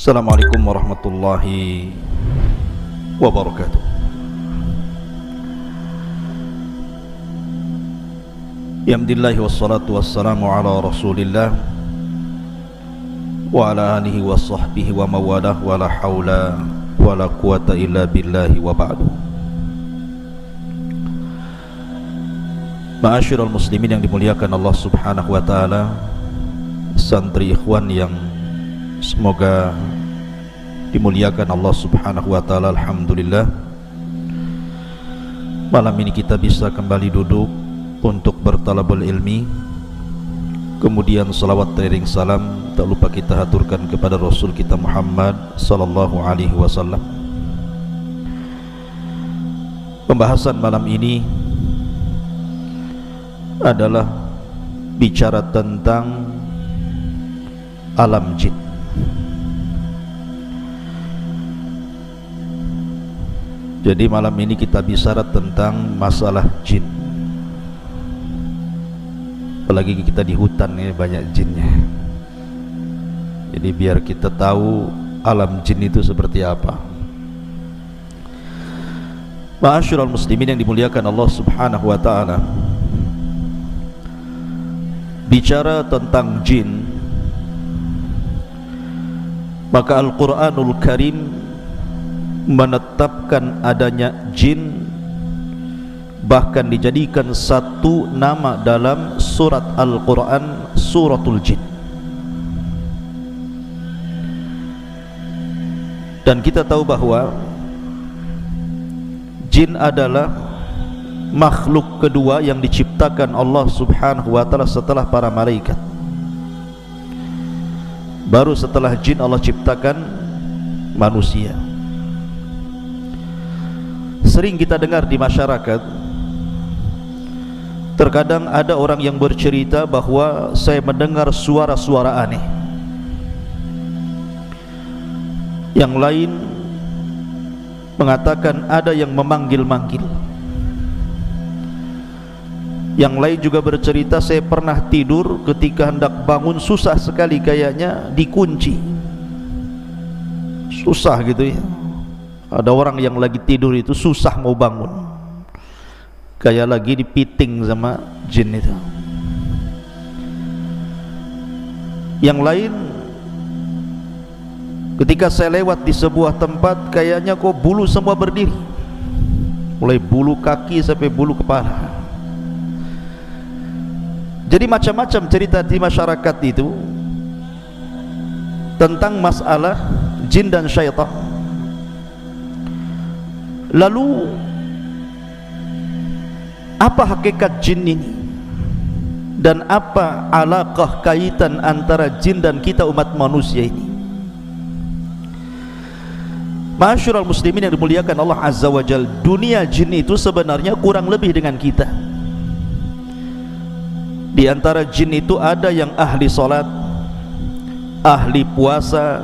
Assalamualaikum warahmatullahi wabarakatuh. Alhamdulillah wassalatu wassalamu ala rasulillah wa ala alihi wa sahbihi wa mawalah wa la hawla wa la quwata illa billahi wa ba'du. Ma'asyiral muslimin yang dimuliakan Allah subhanahu wa ta'ala, santri ikhwan yang semoga dimuliakan Allah subhanahu wa ta'ala. Alhamdulillah, malam ini kita bisa kembali duduk untuk bertalabul ilmi. Kemudian salawat teriring salam tak lupa kita haturkan kepada Rasul kita Muhammad sallallahu alaihi wasallam. Pembahasan malam ini adalah bicara tentang alam jin. Jadi malam ini kita bicara tentang masalah jin. Apalagi kita di hutan ini banyak jinnya. Jadi biar kita tahu alam jin itu seperti apa. Ma'asyiral muslimin yang dimuliakan Allah subhanahu wa ta'ala, bicara tentang jin, maka Al-Quranul Karim menetapkan adanya jin, bahkan dijadikan satu nama dalam surat Al-Quran, suratul jin. Dan kita tahu bahwa jin adalah makhluk kedua yang diciptakan Allah subhanahu wa ta'ala setelah para malaikat. Baru setelah jin Allah ciptakan manusia. Sering kita dengar di masyarakat, terkadang ada orang yang bercerita bahwa saya mendengar suara-suara aneh. Yang lain mengatakan ada yang memanggil-manggil. Yang lain juga bercerita, saya pernah tidur, ketika hendak bangun susah sekali, kayaknya dikunci. Susah gitu ya. Ada orang yang lagi tidur itu susah mau bangun, kayak lagi dipiting sama jin itu. Yang lain, ketika saya lewat di sebuah tempat, kayaknya kok bulu semua berdiri, mulai bulu kaki sampai bulu kepala. Jadi macam-macam cerita di masyarakat itu tentang masalah jin dan syaitan. Lalu apa hakikat jin ini, dan apa alaqah kaitan antara jin dan kita umat manusia ini? Ma'asyiral muslimin yang dimuliakan Allah azza wa jalla, dunia jin itu sebenarnya kurang lebih dengan kita. Di antara jin itu ada yang ahli salat, ahli puasa,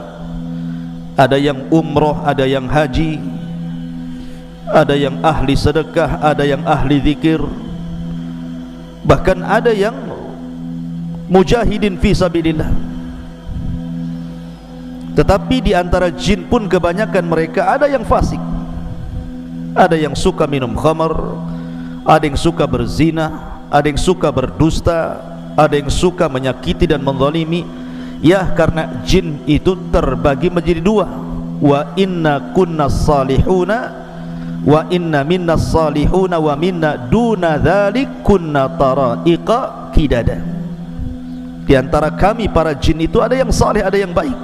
ada yang umroh, ada yang haji, ada yang ahli sedekah, ada yang ahli zikir, bahkan ada yang mujahidin fi sabilillah. Tetapi di antara jin pun kebanyakan mereka ada yang fasik, ada yang suka minum khamar, ada yang suka berzina, ada yang suka berdusta, ada yang suka menyakiti dan menzalimi. Ya, karena jin itu terbagi menjadi dua. Wa inna kunna salihuna wa inna minna salihuna wa minna duna dzalik kunna taraiqa kidada. Di antara kami para jin itu ada yang saleh, ada yang baik,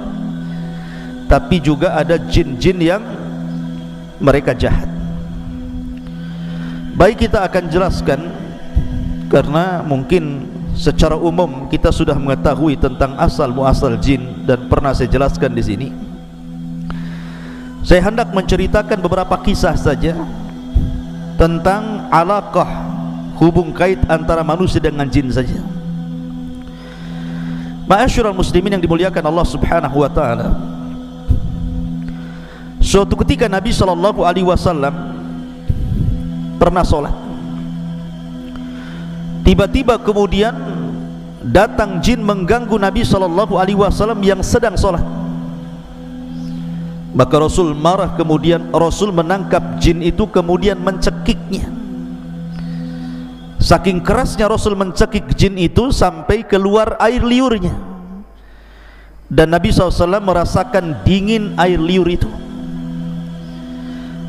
tapi juga ada jin-jin yang mereka jahat. Baik, kita akan jelaskan, karena mungkin secara umum kita sudah mengetahui tentang asal muasal jin dan pernah saya jelaskan di sini. Saya hendak menceritakan beberapa kisah saja tentang alaqah, hubung kait antara manusia dengan jin saja. Ma'asyiral muslimin yang dimuliakan Allah subhanahu wa ta'ala, suatu ketika Nabi sallallahu alaihi wasallam pernah sholat. Tiba-tiba kemudian datang jin mengganggu Nabi sallallahu alaihi wasallam yang sedang sholat. Maka Rasul marah, kemudian Rasul menangkap jin itu kemudian mencekiknya. Saking kerasnya Rasul mencekik jin itu sampai keluar air liurnya, dan Nabi SAW merasakan dingin air liur itu.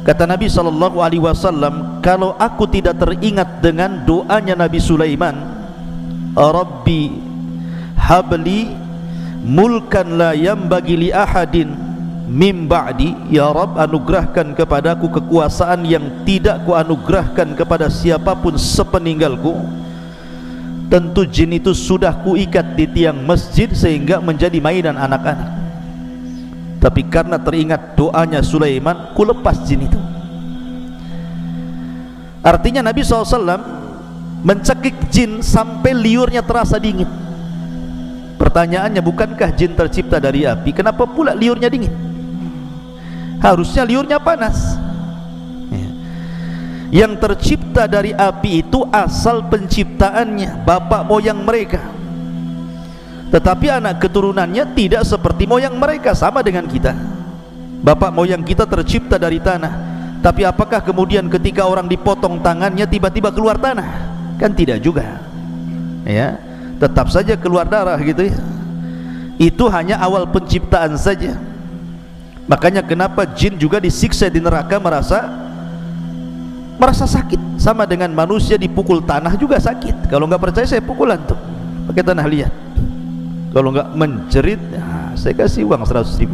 Kata Nabi SAW, kalau aku tidak teringat dengan doanya Nabi Sulaiman, Rabbi habli mulkan la yambagi li ahadin mim ba'di, ya Rabb, anugerahkan kepadaku kekuasaan yang tidak ku anugerahkan kepada siapapun sepeninggalku. Tentu jin itu sudah kuikat di tiang masjid sehingga menjadi mainan anak-anak, tapi karena teringat doanya Sulaiman, ku lepas jin itu. Artinya Nabi SAW mencekik jin sampai liurnya terasa dingin. Pertanyaannya, bukankah jin tercipta dari api? Kenapa pula liurnya dingin? Harusnya liurnya panas. Yang tercipta dari api itu asal penciptaannya bapak moyang mereka, tetapi anak keturunannya tidak seperti moyang mereka, sama dengan kita. Bapak moyang kita tercipta dari tanah, tapi apakah kemudian ketika orang dipotong tangannya tiba-tiba keluar tanah? Kan tidak juga, ya, tetap saja keluar darah gitu ya. Itu hanya awal penciptaan saja. Makanya kenapa jin juga disiksa di neraka merasa sakit, sama dengan manusia dipukul tanah juga sakit. Kalau nggak percaya saya pukulan tuh pakai tanah liat. Kalau nggak menjerit, saya kasih uang 100.000.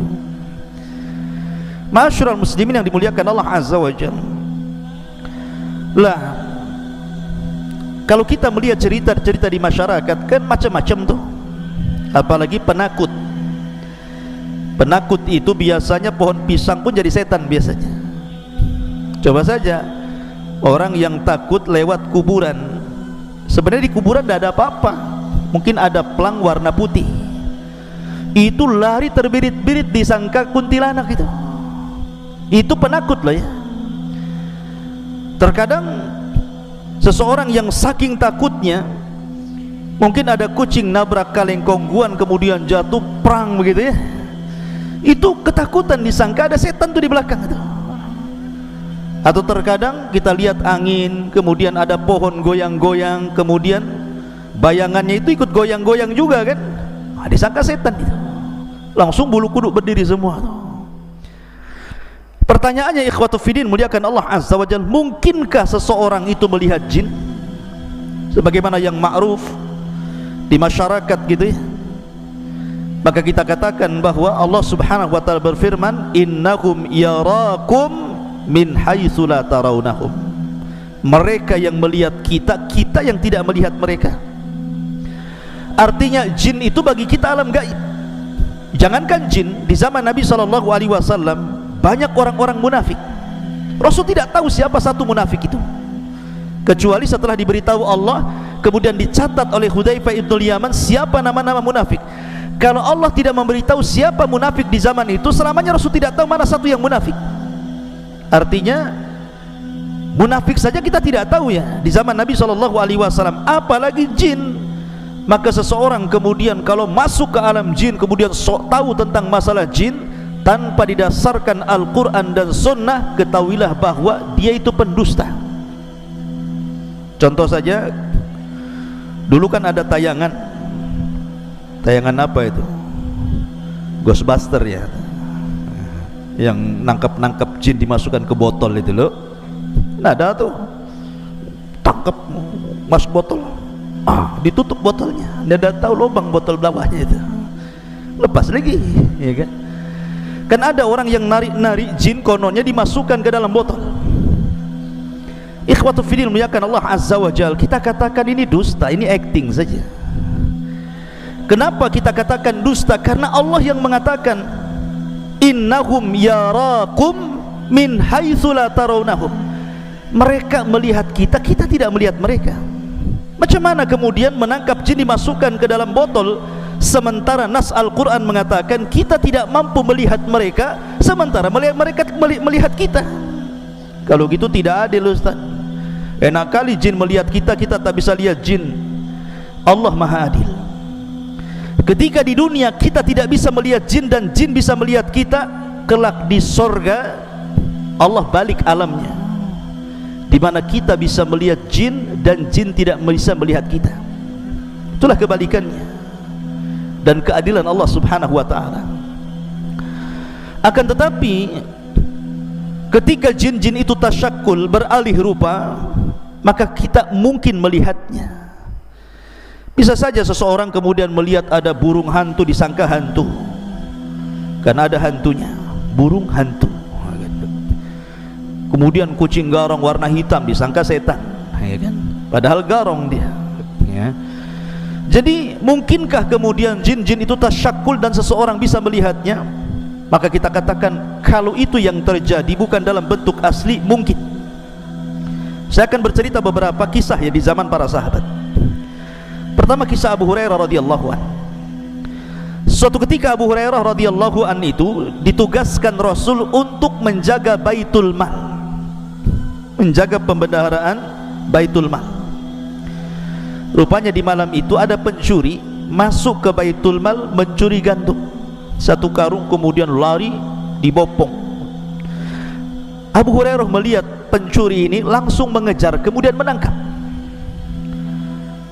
Ma'asyiral muslimin yang dimuliakan Allah Azza wa Jalla. Lah, kalau kita melihat cerita-cerita di masyarakat kan macam-macam tuh. Apalagi penakut. Penakut itu biasanya pohon pisang pun jadi setan biasanya. Coba saja orang yang takut lewat kuburan, sebenarnya di kuburan tidak ada apa-apa, mungkin ada pelang warna putih, itu lari terbirit-birit disangka kuntilanak itu penakut loh ya. Terkadang seseorang yang saking takutnya, mungkin ada kucing nabrak kaleng kongguan kemudian jatuh prang begitu ya, itu ketakutan disangka ada setan tuh di belakang itu. Atau terkadang kita lihat angin, kemudian ada pohon goyang-goyang, kemudian bayangannya itu ikut goyang-goyang juga kan, disangka setan itu. Langsung bulu kuduk berdiri semua tuh. Pertanyaannya, ikhwatu fiddin muliakan Allah Azza wa Jalla, mungkinkah seseorang itu melihat jin? Sebagaimana yang ma'ruf di masyarakat gitu ya. Maka kita katakan bahwa Allah Subhanahu wa taala berfirman, innahum yarakum min haitsu la tarawnahum. Mereka yang melihat kita, kita yang tidak melihat mereka. Artinya jin itu bagi kita alam gaib. Jangankan jin, di zaman Nabi SAW banyak orang-orang munafik. Rasul tidak tahu siapa satu munafik itu, kecuali setelah diberitahu Allah, kemudian dicatat oleh Hudzaifah ibn Yaman siapa nama-nama munafik. Kalau Allah tidak memberitahu siapa munafik di zaman itu, selamanya Rasul tidak tahu mana satu yang munafik. Artinya munafik saja kita tidak tahu ya di zaman Nabi SAW, apalagi jin. Maka seseorang kemudian kalau masuk ke alam jin, kemudian sok tahu tentang masalah jin tanpa didasarkan Al-Quran dan Sunnah, ketahuilah bahwa dia itu pendusta. Contoh saja, dulu kan ada tayangan apa itu, Ghostbuster ya, yang nangkap jin dimasukkan ke botol itu loh. Nah ada tuh, tangkap masuk botol, ditutup botolnya, dia udah tahu lubang botol bawahnya itu, lepas lagi ya kan. Kan ada orang yang narik jin, kononnya dimasukkan ke dalam botol. Ikhwatu fiddin muliakan Allah Azza wa Jalla, kita katakan ini dusta, ini acting saja. Kenapa kita katakan dusta? Karena Allah yang mengatakan innahum yarakum min haitsu la tarawnahum. Mereka melihat kita, kita tidak melihat mereka. Macam mana kemudian menangkap jin dimasukkan ke dalam botol, sementara nas Al-Quran mengatakan kita tidak mampu melihat mereka, sementara mereka melihat kita? Kalau gitu tidak adil Ustaz. Enak kali jin melihat kita, kita tak bisa lihat jin. Allah Maha Adil. Ketika di dunia kita tidak bisa melihat jin dan jin bisa melihat kita, kelak di sorga Allah balik alamnya, di mana kita bisa melihat jin dan jin tidak bisa melihat kita. Itulah kebalikannya dan keadilan Allah Subhanahu wa ta'ala. Akan tetapi ketika jin-jin itu tasyakul, beralih rupa, maka kita mungkin melihatnya. Bisa saja seseorang kemudian melihat ada burung hantu, disangka hantu karena ada hantunya, burung hantu. Kemudian kucing garong warna hitam, disangka setan, ya kan? Padahal garong dia, ya. Jadi mungkinkah kemudian jin-jin itu tasyakul dan seseorang bisa melihatnya? Maka kita katakan kalau itu yang terjadi bukan dalam bentuk asli, mungkin. Saya akan bercerita beberapa kisah ya di zaman para sahabat. Pertama, kisah Abu Hurairah radhiyallahu anhu. Suatu ketika Abu Hurairah radhiyallahu anhu itu ditugaskan Rasul untuk menjaga Baitul Mal, menjaga pembendaharaan Baitul Mal. Rupanya di malam itu ada pencuri masuk ke Baitul Mal mencuri gandum, satu karung, kemudian lari dibopong. Abu Hurairah melihat pencuri ini langsung mengejar, kemudian menangkap.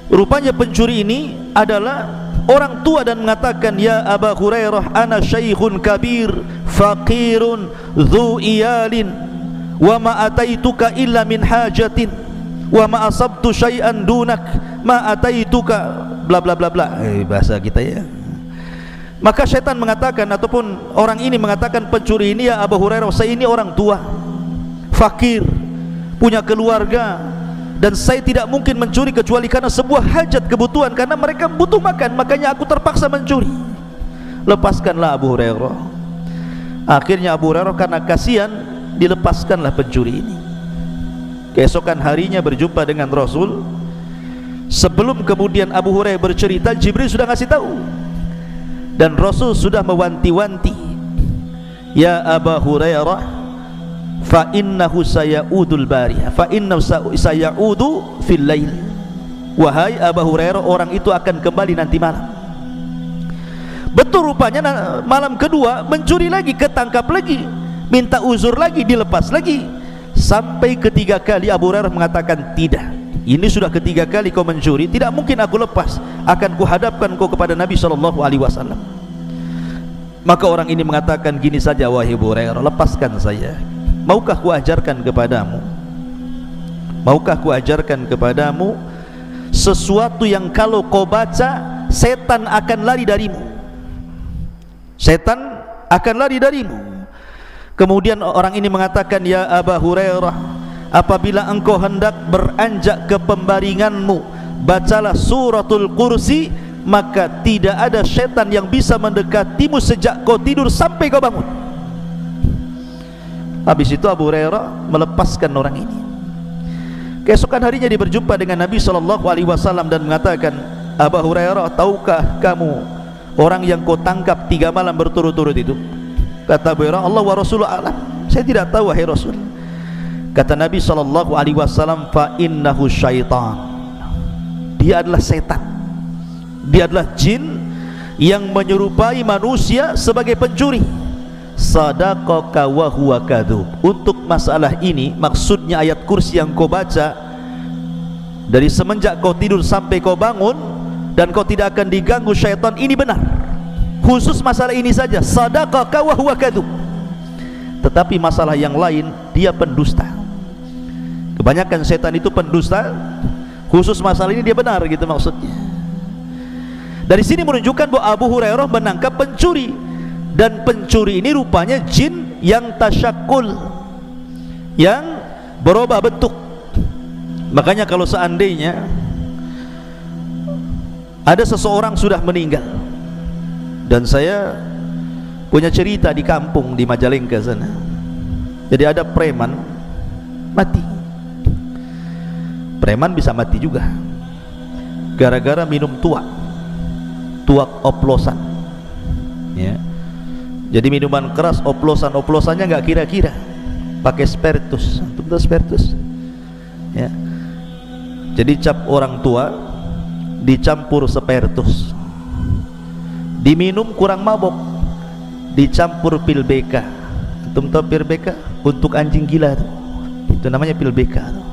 Rupanya pencuri ini adalah orang tua dan mengatakan, "Ya Abu Hurairah, ana syaikhun kabir faqirun dzu iyalin wa ma ataituka illa min hajatin wa ma asabtu syai'an dunak ma ataituka bla bla bla bla." Bahasa kita ya. Maka setan mengatakan, ataupun orang ini mengatakan pencuri ini, "Ya Abu Hurairah, saya ini orang tua, fakir, punya keluarga, dan saya tidak mungkin mencuri kecuali karena sebuah hajat, kebutuhan, karena mereka butuh makan, makanya aku terpaksa mencuri. Lepaskanlah Abu Hurairah." Akhirnya Abu Hurairah karena kasihan dilepaskanlah pencuri ini. Keesokan harinya berjumpa dengan Rasul. Sebelum kemudian Abu Hurairah bercerita, Jibril sudah ngasih tahu, dan Rasul sudah mewanti-wanti, "Ya Abu Hurairah, fa innahu sayaudu al-bariyah, fa innahu sayaudu fil lail." Wahai Abu Hurairah, orang itu akan kembali nanti malam. Betul, rupanya malam kedua mencuri lagi, ketangkap lagi, minta uzur lagi, dilepas lagi. Sampai ketiga kali Abu Hurairah mengatakan, "Tidak, ini sudah ketiga kali kau mencuri, tidak mungkin aku lepas, akan kuhadapkan kau kepada Nabi SAW." Maka orang ini mengatakan, "Gini saja wahai Abu Hurairah, lepaskan saya. Maukah ku ajarkan kepadamu, maukah ku ajarkan kepadamu sesuatu yang kalau kau baca setan akan lari darimu, setan akan lari darimu." Kemudian orang ini mengatakan, "Ya Abu Hurairah, apabila engkau hendak beranjak ke pembaringanmu, bacalah suratul kursi, maka tidak ada setan yang bisa mendekatimu sejak kau tidur sampai kau bangun." Habis itu Abu Hurairah melepaskan orang ini. Keesokan harinya dia berjumpa dengan Nabi SAW dan mengatakan, "Abu Hurairah, tahukah kamu orang yang kau tangkap 3 malam berturut-turut itu?" Kata Abu Hurairah, "Allah wa Rasulullah a'lam." "Saya tidak tahu wahai Rasul." Kata Nabi SAW, "Fa innahu syaitan." Dia adalah setan, dia adalah jin yang menyerupai manusia sebagai pencuri. Sadaqaka wa huwa kadzub. Untuk masalah ini, maksudnya ayat kursi yang kau baca, dari semenjak kau tidur sampai kau bangun dan kau tidak akan diganggu syaitan, ini benar. Khusus masalah ini saja, sadaqaka wa huwa kadzub. Tetapi masalah yang lain, dia pendusta. Kebanyakan setan itu pendusta. Khusus masalah ini dia benar, gitu maksudnya. Dari sini menunjukkan bahwa Abu Hurairah menangkap pencuri, dan pencuri ini rupanya jin yang tasyakul, yang berubah bentuk. Makanya kalau seandainya ada seseorang sudah meninggal, dan saya punya cerita di kampung di Majalengka sana. Jadi ada preman mati. Preman bisa mati juga gara-gara minum tuak oplosan, ya. Jadi minuman keras, oplosannya nggak kira-kira, pakai spiritus, ya. Jadi cap orang tua dicampur spiritus, diminum kurang mabok, dicampur pil BK, Antum tahu pil BK? Untuk anjing gila tuh. Itu namanya pil BK tuh.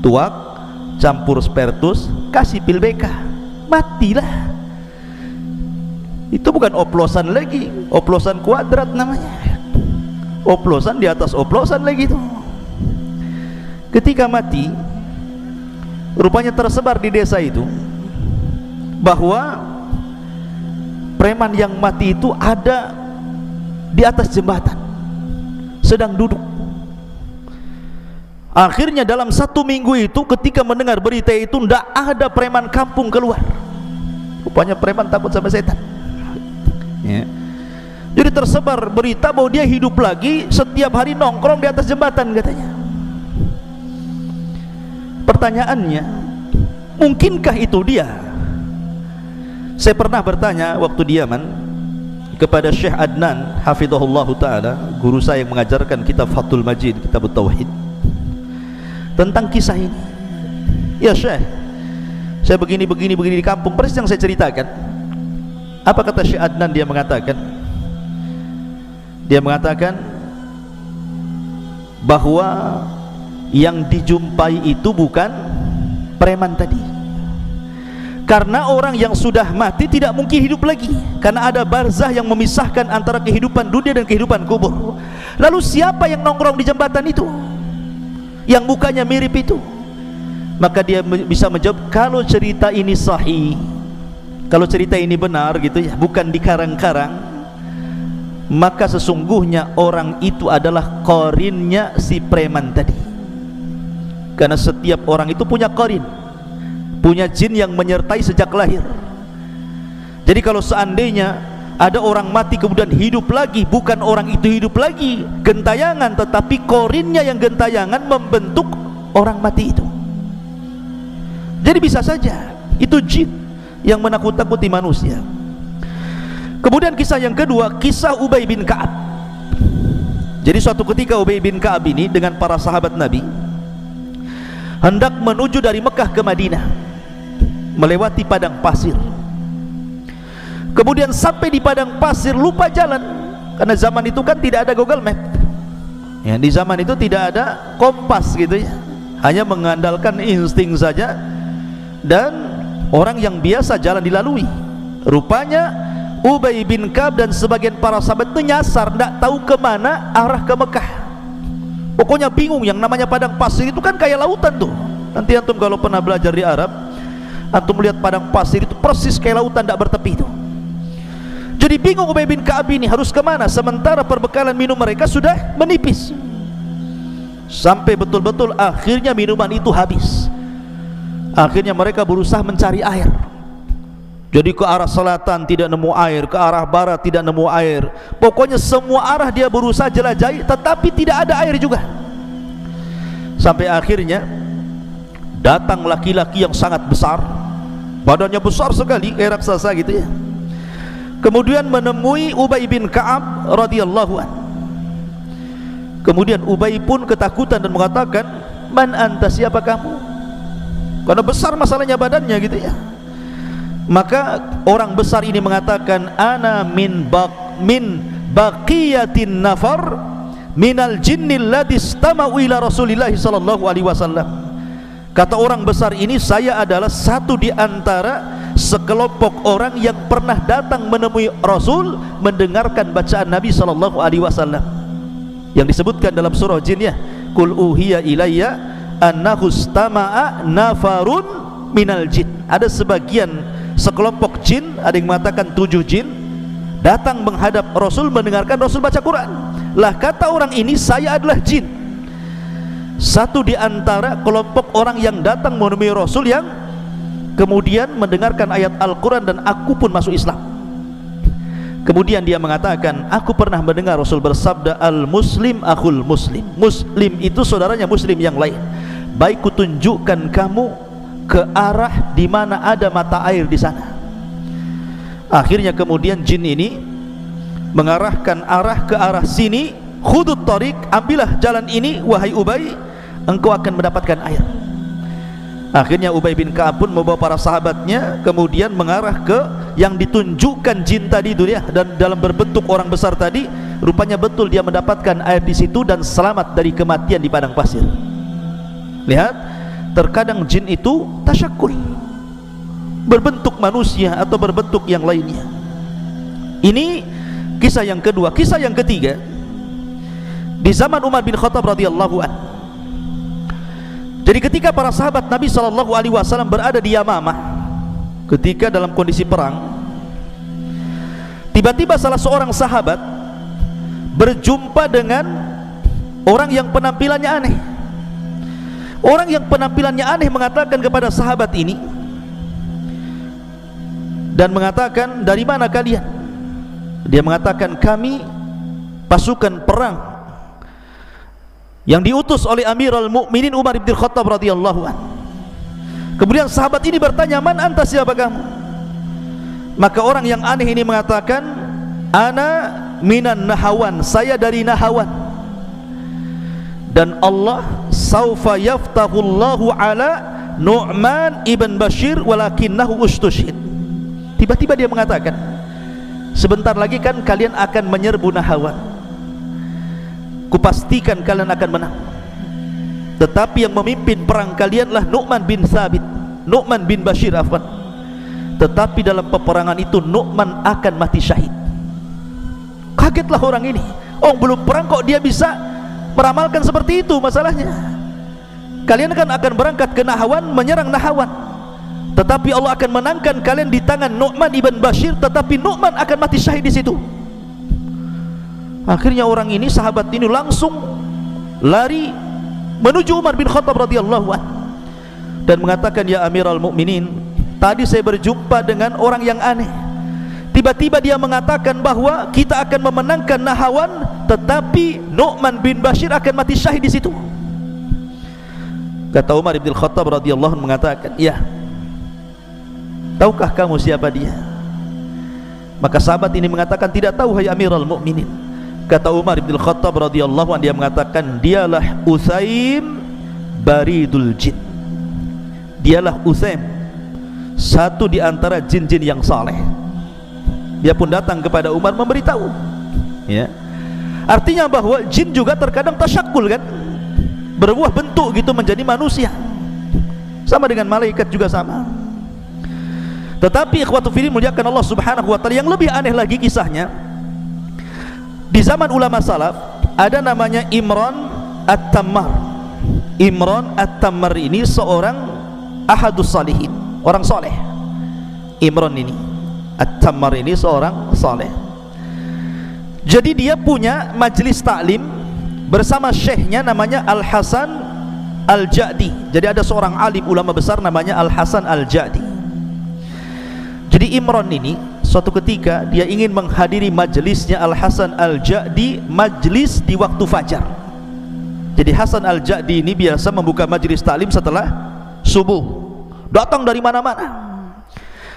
Tuak campur spertus, kasih pil BK, matilah. Itu bukan oplosan lagi, oplosan kuadrat namanya. Oplosan di atas oplosan lagi tuh. Ketika mati, rupanya tersebar di desa itu bahwa preman yang mati itu ada di atas jembatan, sedang duduk. Akhirnya dalam 1 minggu itu ketika mendengar berita itu, tidak ada preman kampung keluar. Rupanya preman takut sama setan ya. Jadi tersebar berita bahwa dia hidup lagi, setiap hari nongkrong di atas jembatan katanya. Pertanyaannya, mungkinkah itu dia? Saya pernah bertanya waktu di Yaman kepada Syekh Adnan hafizahullah ta'ala, guru saya yang mengajarkan kitab Fathul Majid, kitab Tauhid, tentang kisah ini. Ya Syekh, saya begini di kampung, persis yang saya ceritakan. Apa kata Syekh Adnan? Dia mengatakan bahwa yang dijumpai itu bukan preman tadi, karena orang yang sudah mati tidak mungkin hidup lagi, karena ada barzah yang memisahkan antara kehidupan dunia dan kehidupan kubur. Lalu siapa yang nongkrong di jembatan itu, yang mukanya mirip itu? Maka dia bisa menjawab, kalau cerita ini sahih, kalau cerita ini benar gitu ya, bukan dikarang-karang, maka sesungguhnya orang itu adalah qarinnya si preman tadi. Karena setiap orang itu punya qarin, punya jin yang menyertai sejak lahir. Jadi kalau seandainya ada orang mati kemudian hidup lagi, bukan orang itu hidup lagi gentayangan, tetapi qarinnya yang gentayangan membentuk orang mati itu. Jadi bisa saja itu jin yang menakut-nakuti manusia. Kemudian kisah yang kedua, kisah Ubay bin Ka'ab. Jadi suatu ketika Ubay bin Ka'ab ini dengan para sahabat Nabi hendak menuju dari Mekah ke Madinah, melewati padang pasir. Kemudian sampai di padang pasir lupa jalan, karena zaman itu kan tidak ada Google Map ya, di zaman itu tidak ada kompas gitu ya, hanya mengandalkan insting saja dan orang yang biasa jalan dilalui. Rupanya Ubay bin Ka'ab dan sebagian para sahabat itu nyasar, tidak tahu kemana arah ke Mekah. Pokoknya bingung. Yang namanya padang pasir itu kan kayak lautan tuh. Nanti antum kalau pernah belajar di Arab, antum lihat padang pasir itu persis kayak lautan tidak bertepi itu. Jadi bingung Ubay bin Ka'ab ini harus kemana, sementara perbekalan minum mereka sudah menipis. Sampai betul-betul akhirnya minuman itu habis. Akhirnya mereka berusaha mencari air. Jadi ke arah selatan tidak nemu air, ke arah barat tidak nemu air. Pokoknya semua arah dia berusaha jelajahi, tetapi tidak ada air juga. Sampai akhirnya datang laki-laki yang sangat besar, badannya besar sekali, kayak raksasa gitu ya. Kemudian menemui Ubay bin Ka'ab radhiyallahu an. Kemudian Ubay pun ketakutan dan mengatakan, "Man anta, siapa kamu?" Karena besar masalahnya badannya gitu ya. Maka orang besar ini mengatakan, "Ana min baqiyatin nafar minal jinnil ladzi istama'u ila Rasulillah sallallahu alaihi wasallam." Kata orang besar ini, saya adalah satu di antara sekelompok orang yang pernah datang menemui Rasul mendengarkan bacaan Nabi sallallahu alaihi wasallam yang disebutkan dalam surah Jin ya, "Qul uhiya ilayya annahu istama'a nafarun minal jin." Ada sebagian sekelompok jin, ada yang mengatakan 7 jin, datang menghadap Rasul mendengarkan Rasul baca Quran. Lah kata orang ini, saya adalah jin, satu di antara kelompok orang yang datang menemui Rasul yang kemudian mendengarkan ayat Al-Quran, dan aku pun masuk Islam. Kemudian dia mengatakan, aku pernah mendengar Rasul bersabda, al-muslim akhul muslim. Muslim itu saudaranya muslim yang lain. Baik kutunjukkan kamu ke arah di mana ada mata air di sana. Akhirnya kemudian jin ini mengarahkan arah ke arah sini, khudut tariq, ambillah jalan ini wahai Ubay, engkau akan mendapatkan air. Akhirnya Ubay bin Ka'ab pun membawa para sahabatnya kemudian mengarah ke yang ditunjukkan jin tadi itu ya, dan dalam berbentuk orang besar tadi. rupanya betul dia mendapatkan air di situ dan selamat dari kematian di padang pasir. Lihat, terkadang jin itu tasyakul, berbentuk manusia atau berbentuk yang lainnya. Ini kisah yang kedua. Kisah yang ketiga, di zaman Umar bin Khattab radhiyallahu anhu. Jadi ketika para sahabat Nabi SAW berada di Yamamah, ketika dalam kondisi perang, tiba-tiba salah seorang sahabat berjumpa dengan orang yang penampilannya aneh. Orang yang penampilannya aneh mengatakan kepada sahabat ini dan mengatakan, dari mana kalian? Dia mengatakan, kami pasukan perang yang diutus oleh Amirul Mukminin Umar bin Khattab radhiyallahu anhu. Kemudian sahabat ini bertanya, man anta, siapa kamu? Maka orang yang aneh ini mengatakan, ana minan Nahawan, saya dari Nahawan, dan Allah saufa yaftahullahu ala Nu'man ibn Bashir walakinnahu ustushhid. Tiba-tiba dia mengatakan, sebentar lagi kan kalian akan menyerbu Nahawan, kupastikan kalian akan menang, tetapi yang memimpin perang kalianlah Nu'man bin Thabit, Nu'man bin Bashir afwan. Tetapi dalam peperangan itu Nu'man akan mati syahid. Kagetlah orang ini. Oh, belum perang kok dia bisa meramalkan seperti itu. Masalahnya, kalian kan akan berangkat ke Nahawan, menyerang Nahawan, tetapi Allah akan menangkan kalian di tangan Nu'man ibn Bashir, tetapi Nu'man akan mati syahid di situ. Akhirnya orang ini, sahabat ini langsung lari menuju Umar bin Khattab radhiyallahu anhu dan mengatakan, ya Amirul Mukminin, tadi saya berjumpa dengan orang yang aneh. Tiba-tiba dia mengatakan bahwa kita akan memenangkan Nahawan, tetapi Nu'man bin Bashir akan mati syahid di situ. Kata Umar bin Khattab radhiyallahu anhu mengatakan, ya, tahukah kamu siapa dia? Maka sahabat ini mengatakan, tidak tahu hai Amirul Mukminin. Kata Umar bin Khattab radhiyallahu anhu, dia mengatakan, dialah Usaim baridul jin. Dialah Usaim, satu di antara jin-jin yang saleh. Dia pun datang kepada Umar memberitahu, ya. Artinya bahwa jin juga terkadang tasyakul, kan, berbuah bentuk gitu menjadi manusia, sama dengan malaikat juga sama. Tetapi ikhwatu fillah muliakan Allah subhanahu wa ta'ala, yang lebih aneh lagi kisahnya, di zaman ulama salaf ada namanya Imran At-Tammar. Imran At-Tammar ini seorang ahadus salihin, orang soleh. Imran ini At-Tammar ini seorang soleh. Jadi dia punya majelis taklim bersama syekhnya namanya Al-Hasan Al-Ja'di. Jadi ada seorang alim ulama besar namanya Al-Hasan Al-Ja'di. Jadi Imran ini suatu ketika dia ingin menghadiri majelisnya Al-Hasan Al-Ja'di, majelis di waktu fajar. Jadi Hasan Al-Ja'di ini biasa membuka majelis taklim setelah subuh, datang dari mana-mana,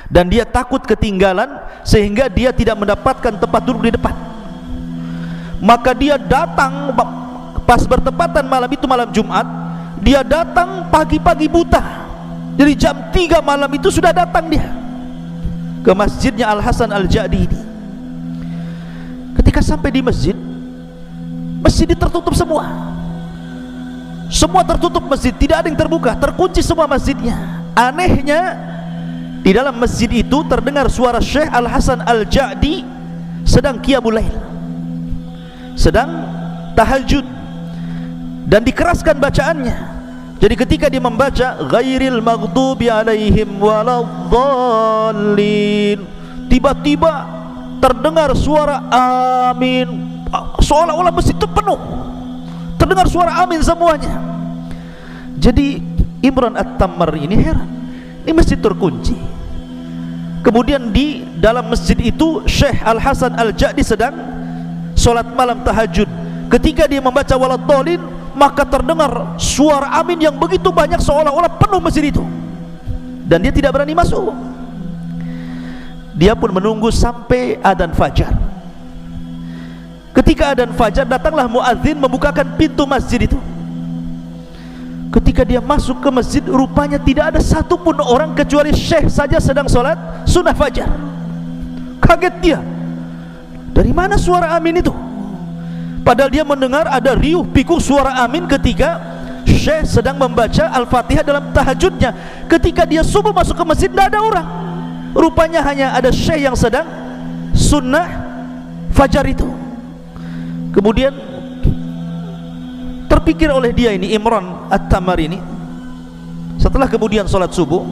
dan dia takut ketinggalan sehingga dia tidak mendapatkan tempat duduk di depan. Maka dia datang pas bertepatan malam itu, malam Jumat. Dia datang pagi-pagi buta, dari jam 3 malam itu sudah datang dia ke masjidnya Al-Hasan Al-Ja'di ini. Ketika sampai di masjid, masjid tertutup semua. Semua tertutup masjid, tidak ada yang terbuka, terkunci semua masjidnya. Anehnya, di dalam masjid itu terdengar suara Syekh Al-Hasan Al-Ja'di sedang qiyamul lail, sedang tahajud, dan dikeraskan bacaannya. Jadi ketika dia membaca ghairil maghdubi alaihim waladhdallin, tiba-tiba terdengar suara amin, seolah-olah masjid itu penuh, terdengar suara amin semuanya. Jadi Imran At-Tammar ini heran, ini masjid terkunci. Kemudian di dalam masjid itu Syekh Al-Hasan Al-Ja'di sedang sholat malam tahajud. Ketika dia membaca waladhdallin, maka terdengar suara amin yang begitu banyak seolah-olah penuh masjid itu, dan dia tidak berani masuk. Dia pun menunggu sampai adzan fajar. Ketika adzan fajar, datanglah muadzin membukakan pintu masjid itu. Ketika dia masuk ke masjid, rupanya tidak ada satupun orang kecuali syekh saja sedang sholat sunnah fajar. Kaget dia, dari mana suara amin itu? Padahal dia mendengar ada riuh pikuk suara amin ketika Syekh sedang membaca Al-Fatihah dalam tahajudnya. Ketika dia subuh masuk ke masjid, tidak ada orang. Rupanya hanya ada Syekh yang sedang sunnah fajar itu. Kemudian terpikir oleh dia ini, Imran At-Tamar ini, setelah kemudian sholat subuh,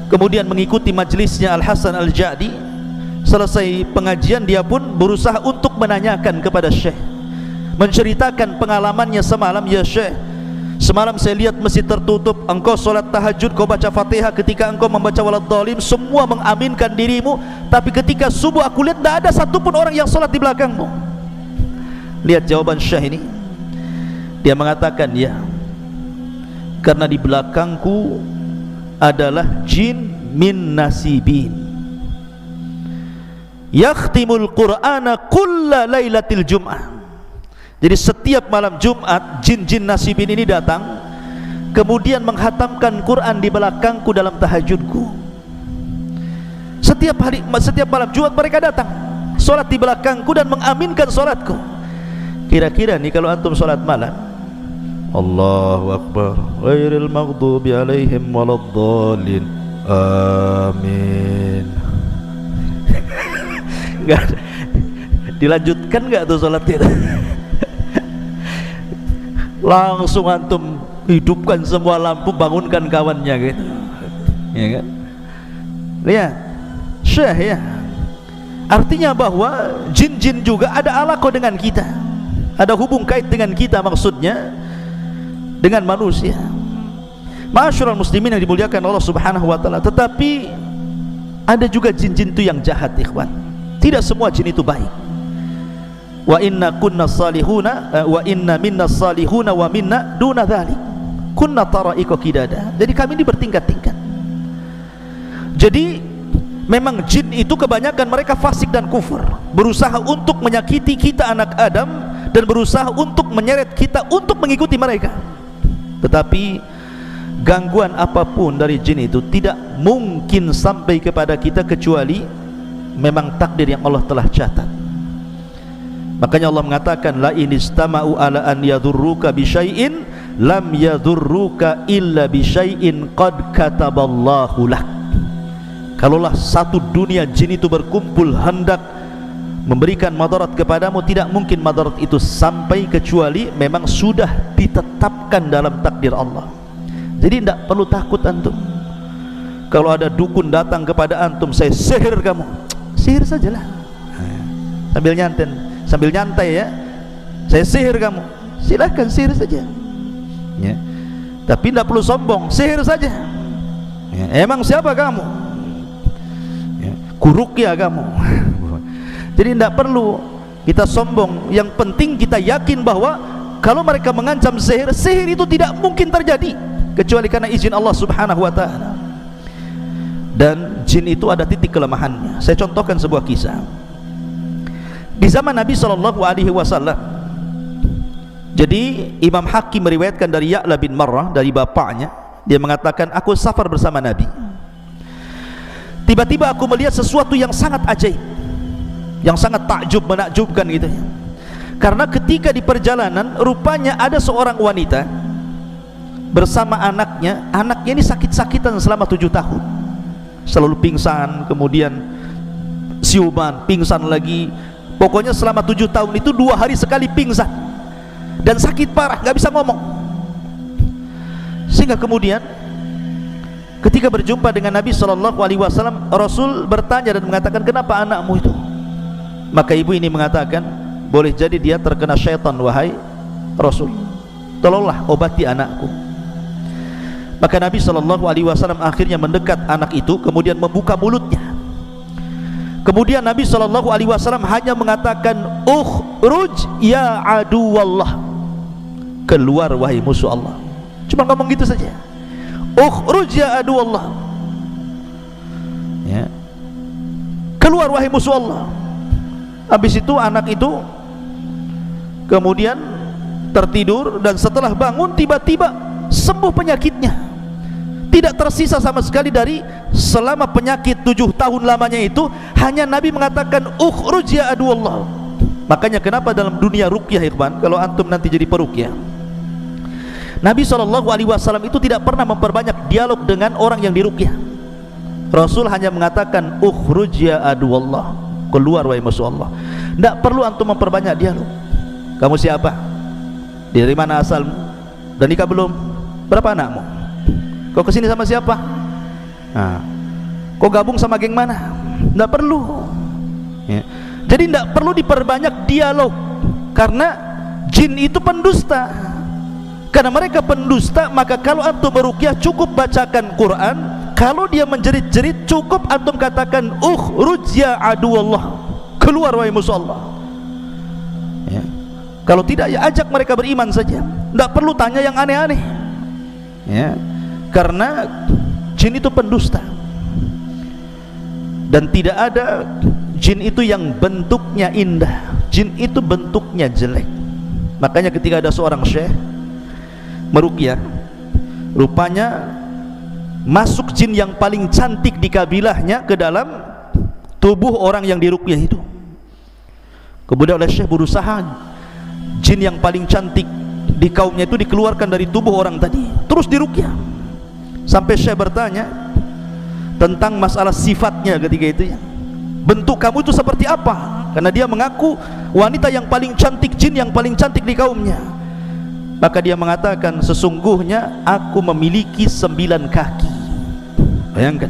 kemudian mengikuti majelisnya Al-Hasan Al-Jadi. Selesai pengajian, dia pun berusaha untuk menanyakan kepada Syekh, menceritakan pengalamannya semalam. Ya Syekh, semalam saya lihat masjid tertutup, engkau sholat tahajud, kau baca Fatihah, ketika engkau membaca waladhdallin semua mengaminkan dirimu, tapi ketika subuh aku lihat tidak ada satupun orang yang sholat di belakangmu. Lihat jawaban Syekh ini, dia mengatakan, ya, karena di belakangku adalah jin min nasibin yakhtimul qur'ana kulla lailatil jum'ah. Jadi setiap malam Jumat jin-jin nasibin ini datang, kemudian menghatamkan Quran di belakangku dalam tahajudku. Setiap malam Jumat mereka datang, solat di belakangku dan mengaminkan solatku. Kira-kira nih kalau antum solat malam, Allahu Akbar, ghairil maghdubi alaihim waladdallin, amin. Enggak dilanjutkan enggak tuh salatnya? Langsung antum hidupkan semua lampu, bangunkan kawannya gitu, ya kan? Lihat Syekh, ya, artinya bahwa jin-jin juga ada alaqah dengan kita, ada hubung kait dengan kita, maksudnya dengan manusia. Ma'asyiral muslimin yang dimuliakan Allah Subhanahu wa taala. Tetapi ada juga jin-jin itu yang jahat, ikhwan. Tidak semua jin itu baik. Wa inna kunna salihuna wa inna minna salihuna wa minna duna dzalik. Kunna tara'iqa qidada. Jadi kami ini bertingkat-tingkat. Jadi memang jin itu kebanyakan mereka fasik dan kufur, berusaha untuk menyakiti kita anak Adam dan berusaha untuk menyeret kita untuk mengikuti mereka. Tetapi gangguan apapun dari jin itu tidak mungkin sampai kepada kita kecuali memang takdir yang Allah telah catat. Makanya Allah mengatakan, la in istama'u ala an yadurruka bi syai'in lam yadurruka illa bi syai'in qad kataballahu lak. Kalaulah satu dunia jin itu berkumpul hendak memberikan madarat kepadamu, tidak mungkin madarat itu sampai kecuali memang sudah ditetapkan dalam takdir Allah. Jadi tidak perlu takut antum. Kalau ada dukun datang kepada antum, saya sihir kamu, sihir sajalah, sambil nyantai ya, saya sihir kamu, silahkan sihir saja ya. Tapi tidak perlu sombong, sihir saja ya. Emang siapa kamu ya, kuruqyah kamu. Jadi tidak perlu kita sombong. Yang penting kita yakin bahwa kalau mereka mengancam sihir, sihir itu tidak mungkin terjadi kecuali karena izin Allah Subhanahu wa ta'ala. Dan jin itu ada titik kelemahannya. Saya contohkan sebuah kisah. Di zaman Nabi SAW, jadi Imam Hakim meriwayatkan dari Ya'la bin Marrah, dari bapaknya, dia mengatakan, aku safar bersama Nabi. Tiba-tiba aku melihat sesuatu yang sangat ajaib, yang sangat takjub, menakjubkan gitu ya. Karena ketika di perjalanan, rupanya ada seorang wanita bersama anaknya. Anaknya ini sakit-sakitan selama 7 tahun, selalu pingsan, kemudian siuman, pingsan lagi. Pokoknya selama 7 tahun itu 2 hari sekali pingsan dan sakit parah, gak bisa ngomong. Sehingga kemudian ketika berjumpa dengan Nabi SAW, Rasul bertanya dan mengatakan, kenapa anakmu itu? Maka ibu ini mengatakan, boleh jadi dia terkena syaitan wahai Rasul, tolonglah obati anakku. Maka Nabi SAW akhirnya mendekat anak itu, kemudian membuka mulutnya. Kemudian Nabi SAW hanya mengatakan, ukhruj ya aduwallah, keluar wahai musuh Allah. Cuma ngomong gitu saja, ukhruj ya aduwallah ya, keluar wahai musuh Allah. Habis itu anak itu kemudian tertidur, dan setelah bangun tiba-tiba sembuh penyakitnya. Tidak tersisa sama sekali dari selama penyakit 7 tahun lamanya itu. Hanya Nabi mengatakan, ukhruj ya aduwallah, Makanya kenapa dalam dunia ruqyah ikhwan, kalau antum nanti jadi peruqyah, Nabi SAW itu tidak pernah memperbanyak dialog dengan orang yang diruqyah. Rasul hanya mengatakan ukhruj ya aduwallah, keluar wahai musuh Allah. Tidak perlu antum memperbanyak dialog. Kamu siapa? Dari mana asalmu? Dan nikah belum? Berapa anakmu? Kau kesini sama siapa? Nah, kau gabung sama geng mana? Tidak perlu ya. Jadi tidak perlu diperbanyak dialog, karena jin itu pendusta. Karena mereka pendusta, maka kalau antum beruqyah cukup bacakan Quran. Kalau dia menjerit-jerit, cukup antum katakan ukhruj ya aduwallah, keluar wahai musuh Allah ya. Kalau tidak, ya ajak mereka beriman saja, tidak perlu tanya yang aneh-aneh ya. Karena jin itu pendusta, dan tidak ada jin itu yang bentuknya indah. Jin itu bentuknya jelek. Makanya ketika ada seorang syekh meruqyah, rupanya masuk jin yang paling cantik di kabilahnya ke dalam tubuh orang yang diruqyah itu. Kemudian oleh syekh berusaha jin yang paling cantik di kaumnya itu dikeluarkan dari tubuh orang tadi, terus diruqyah. Sampai syekh bertanya tentang masalah sifatnya ketika itu ya, bentuk kamu itu seperti apa? Karena dia mengaku wanita yang paling cantik, jin yang paling cantik di kaumnya. Maka dia mengatakan, sesungguhnya aku memiliki 9 kaki. Bayangkan,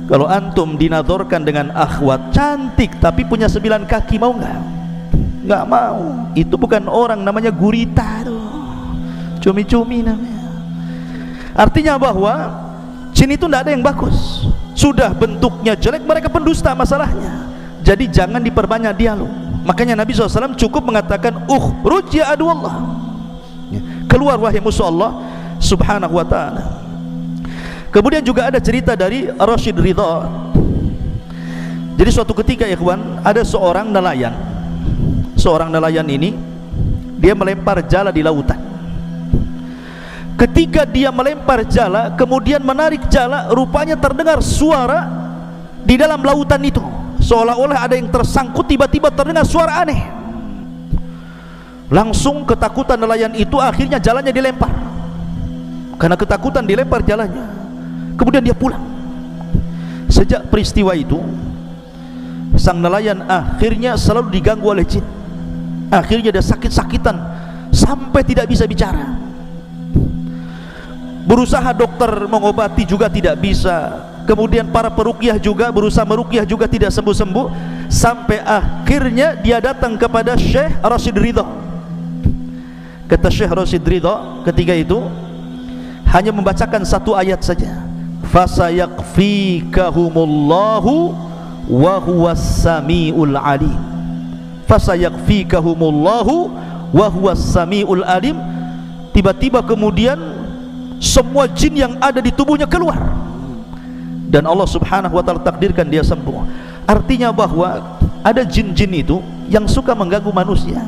kalau antum dinadorkan dengan akhwat cantik tapi punya 9 kaki, mau nggak? Nggak mau. Itu bukan orang, namanya gurita tuh, cumi-cumi namanya. Artinya bahwa jin itu tidak ada yang bagus. Sudah bentuknya jelek, mereka pendusta masalahnya. Jadi jangan diperbanyak dialog. Makanya Nabi SAW cukup mengatakan ukhruj ya aduwallah, keluar wahai musuh Allah subhanahu wa ta'ala. Kemudian juga ada cerita dari Rashid Ridha. Jadi suatu ketika ikhwan, ada seorang nelayan. Seorang nelayan ini dia melempar jala di lautan. Ketika dia melempar jala, kemudian menarik jala, rupanya terdengar suara di dalam lautan itu, seolah-olah ada yang tersangkut. Tiba-tiba terdengar suara aneh. Langsung ketakutan nelayan itu, akhirnya jalannya dilempar. Karena ketakutan dilempar jalannya. Kemudian dia pulang. Sejak peristiwa itu, sang nelayan akhirnya selalu diganggu oleh jin. Akhirnya dia sakit-sakitan sampai tidak bisa bicara. Berusaha dokter mengobati juga tidak bisa. Kemudian para peruqyah juga berusaha meruqyah juga tidak sembuh-sembuh. Sampai akhirnya dia datang kepada Syekh Rashid Ridha. Kata Syekh Rashid Ridha ketika itu, hanya membacakan satu ayat saja, fasayakfikahumullahu wa huwas samiul alim. Fasayakfikahumullahu wa huwas samiul alim. Tiba-tiba kemudian semua jin yang ada di tubuhnya keluar, dan Allah subhanahu wa ta'ala takdirkan dia sembuh. Artinya bahwa ada jin-jin itu yang suka mengganggu manusia,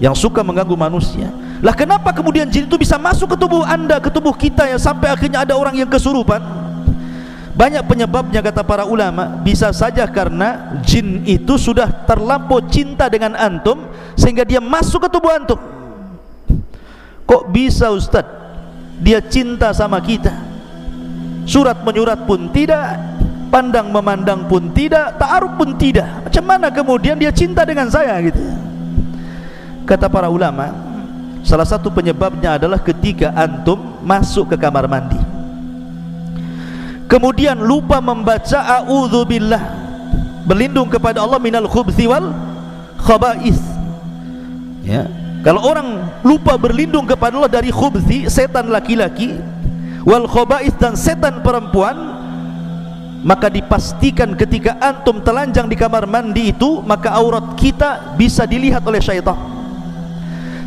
yang suka mengganggu manusia. Lah kenapa kemudian jin itu bisa masuk ke tubuh anda, ke tubuh kita ya, sampai akhirnya ada orang yang kesurupan? Banyak penyebabnya kata para ulama. Bisa saja karena jin itu sudah terlampau cinta dengan antum sehingga dia masuk ke tubuh antum. Kok bisa Ustaz? Dia cinta sama kita, surat menyurat pun tidak, pandang memandang pun tidak, ta'aruf pun tidak. Macam mana kemudian dia cinta dengan saya gitu? Kata para ulama, salah satu penyebabnya adalah ketika antum masuk ke kamar mandi, kemudian lupa membaca a'udzubillah, berlindung kepada Allah minal khubthi wal khaba'is ya. Kalau orang lupa berlindung kepada Allah dari khubthi, setan laki-laki, wal khaba'is, dan setan perempuan, maka dipastikan ketika antum telanjang di kamar mandi itu, maka aurat kita bisa dilihat oleh syaitan.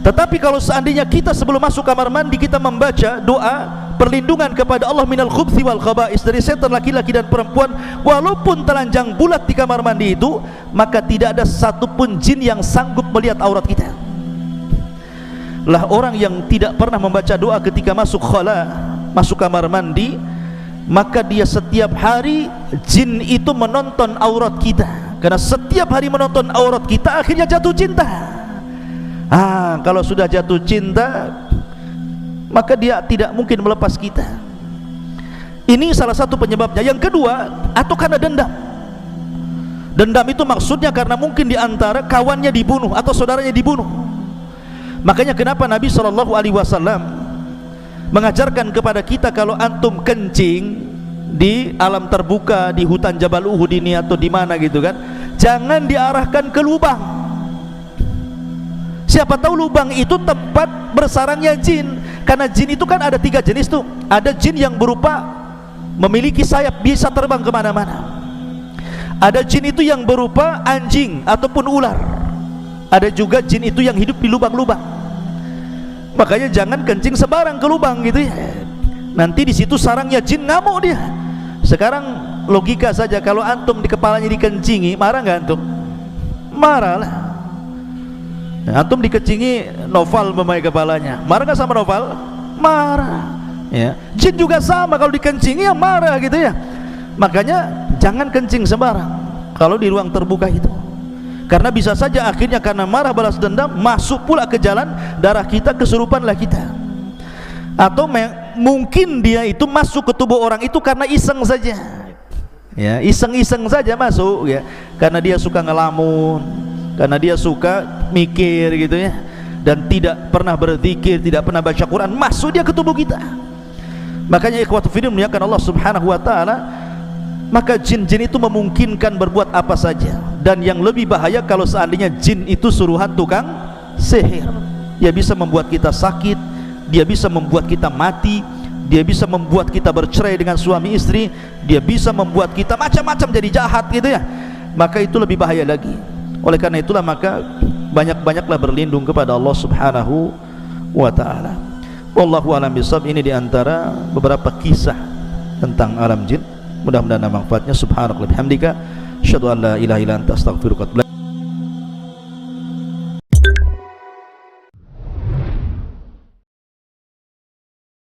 Tetapi kalau seandainya kita sebelum masuk kamar mandi kita membaca doa perlindungan kepada Allah minal khubthi wal khaba'is, dari setan laki-laki dan perempuan, walaupun telanjang bulat di kamar mandi itu, maka tidak ada satupun jin yang sanggup melihat aurat kita. Lah orang yang tidak pernah membaca doa ketika masuk khala, masuk kamar mandi, maka dia setiap hari jin itu menonton aurat kita. Karena setiap hari menonton aurat kita akhirnya jatuh cinta. Kalau sudah jatuh cinta, maka dia tidak mungkin melepas kita. Ini salah satu penyebabnya. Yang kedua, atau karena dendam. Dendam itu maksudnya karena mungkin diantara kawannya dibunuh atau saudaranya dibunuh. Makanya kenapa Nabi SAW mengajarkan kepada kita, kalau antum kencing di alam terbuka, di hutan Jabal Uhud ini atau di mana gitu kan, jangan diarahkan ke lubang. Siapa tahu lubang itu tempat bersarangnya jin. Karena jin itu kan ada 3 jenis tuh. Ada jin yang berupa memiliki sayap, bisa terbang kemana-mana. Ada jin itu yang berupa anjing ataupun ular. Ada juga jin itu yang hidup di lubang-lubang. Makanya jangan kencing sembarang ke lubang gitu ya. Nanti di situ sarangnya jin, ngamuk dia. Sekarang logika saja, kalau antum di kepalanya dikencingi, marah nggak antum? Marah lah. Antum dikencingi Noval memakai kepalanya, marah nggak sama Noval? Marah. Ya. Jin juga sama, kalau dikencingi ya marah gitu ya. Makanya jangan kencing sembarang kalau di ruang terbuka itu. Karena bisa saja akhirnya karena marah balas dendam masuk pula ke jalan darah kita, kesurupanlah kita. Atau mungkin dia itu masuk ke tubuh orang itu karena iseng saja. Ya, iseng-iseng saja masuk ya. Karena dia suka ngelamun, karena dia suka mikir gitu ya. Dan tidak pernah berzikir, tidak pernah baca Quran, masuk dia ke tubuh kita. Makanya ikhwatu fillah muliakan Allah Subhanahu wa taala, maka jin-jin itu memungkinkan berbuat apa saja. Dan yang lebih bahaya kalau seandainya jin itu suruhan tukang sihir. Dia bisa membuat kita sakit, dia bisa membuat kita mati, dia bisa membuat kita bercerai dengan suami istri, dia bisa membuat kita macam-macam jadi jahat gitu ya. Maka itu lebih bahaya lagi. Oleh karena itulah maka banyak-banyaklah berlindung kepada Allah Subhanahu wa taala. Wallahu a'lam bishawab. Ini diantara beberapa kisah tentang alam jin. Mudah-mudahan manfaatnya. Subhanallah bihamdika, asyhadu an la ilaha illa anta, astaghfiruka.